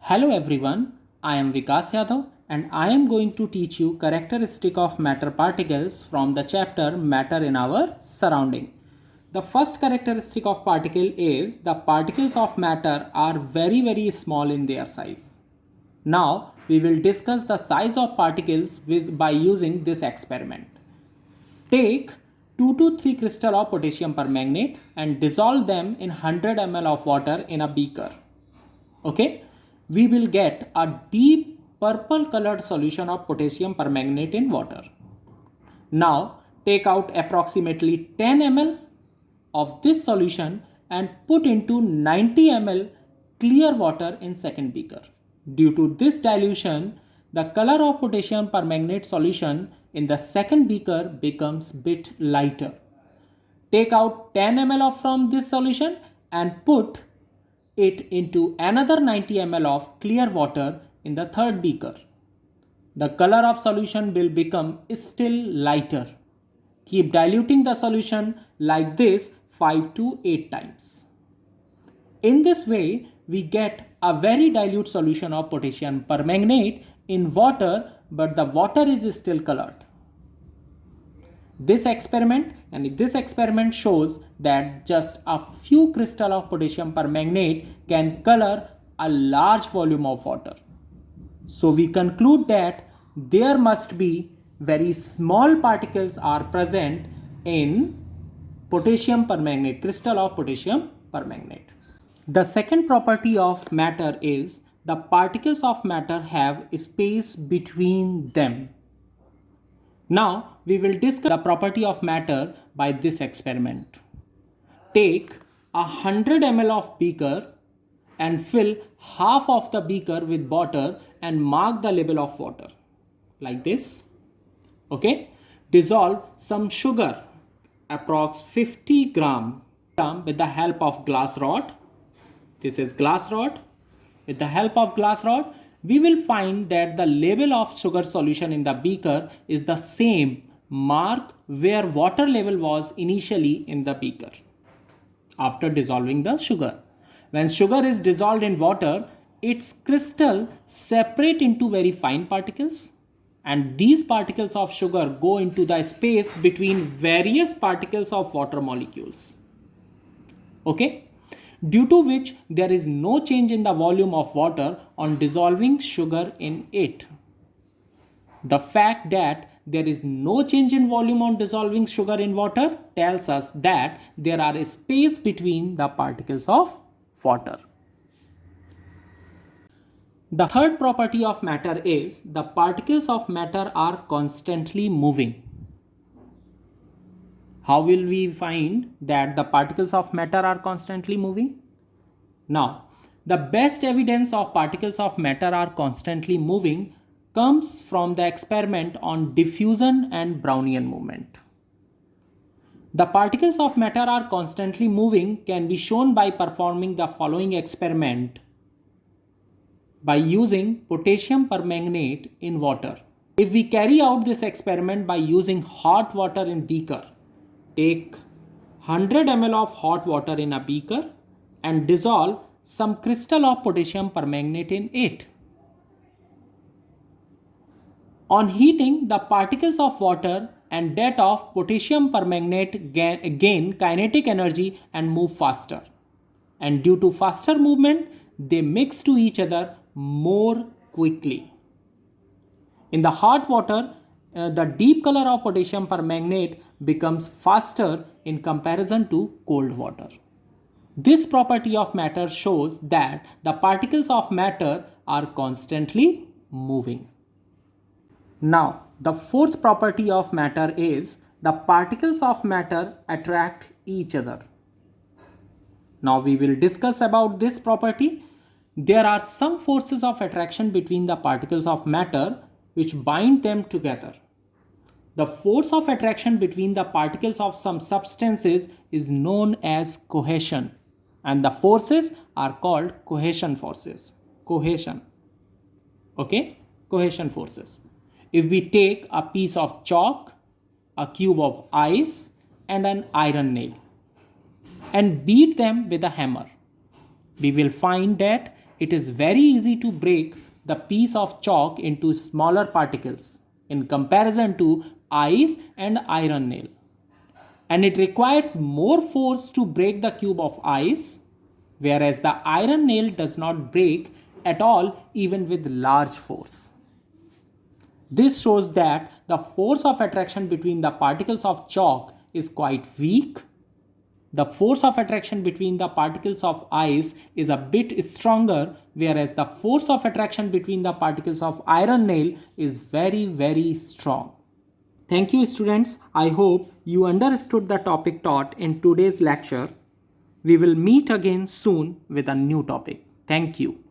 Hello everyone, I am Vikas Yadav and I am going to teach you characteristic of matter particles from the chapter Matter in Our Surrounding. The first characteristic of particle is the particles of matter are very small in their size. Now we will discuss the size of particles by using this experiment. Take 2 to 3 crystal of potassium permanganate and dissolve them in 100 ml of water in a beaker. Okay, we will get a deep purple colored solution of potassium permanganate in water. Now take out approximately 10 ml of this solution and put into 90 ml clear water in second beaker. Due to this dilution, the color of potassium permanganate solution in the second beaker becomes bit lighter. Take out 10 ml from this solution and put it into another 90 ml of clear water in the third beaker. The color of solution will become still lighter. Keep diluting the solution like this 5 to 8 times. In this way, we get a very dilute solution of potassium permanganate in water, but the water is still colored. This experiment shows that just a few crystals of potassium permanganate can color a large volume of water. So we conclude that there must be very small particles are present in potassium permanganate, crystal of potassium permanganate. The second property of matter is the particles of matter have space between them. Now we will discuss the property of matter by this experiment. Take 100 ml of beaker and fill half of the beaker with water and mark the level of water like this. Okay. Dissolve some sugar, approx 50 gram with the help of glass rod. This is glass rod. With the help of glass rod, we will find that the level of sugar solution in the beaker is the same mark where water level was initially in the beaker after dissolving the sugar. When sugar is dissolved in water, its crystal separate into very fine particles, and these particles of sugar go into the space between various particles of water molecules. Okay? Due to which there is no change in the volume of water on dissolving sugar in it. The fact that there is no change in volume on dissolving sugar in water tells us that there are a space between the particles of water. The third property of matter is the particles of matter are constantly moving. How will we find that the particles of matter are constantly moving? Now, the best evidence of particles of matter are constantly moving comes from the experiment on diffusion and Brownian movement. The particles of matter are constantly moving can be shown by performing the following experiment by using potassium permanganate in water. If we carry out this experiment by using hot water in beaker, take 100 ml of hot water in a beaker and dissolve some crystal of potassium permanganate in it. On heating, the particles of water and that of potassium permanganate gain kinetic energy and move faster. And due to faster movement, they mix to each other more quickly. In the hot water, the deep color of potassium permanganate becomes faster in comparison to cold water. This property of matter shows that the particles of matter are constantly moving. Now, the fourth property of matter is the particles of matter attract each other. Now we will discuss about this property. There are some forces of attraction between the particles of matter which bind them together. The force of attraction between the particles of some substances is known as cohesion, and the forces are called cohesion forces. Cohesion. Okay? Cohesion forces. If we take a piece of chalk, a cube of ice, and an iron nail and beat them with a hammer, we will find that it is very easy to break the piece of chalk into smaller particles in comparison to ice and iron nail. And it requires more force to break the cube of ice, whereas the iron nail does not break at all even with large force. This shows that the force of attraction between the particles of chalk is quite weak. The force of attraction between the particles of ice is a bit stronger, whereas the force of attraction between the particles of iron nail is very strong. Thank you, students. I hope you understood the topic taught in today's lecture. We will meet again soon with a new topic. Thank you.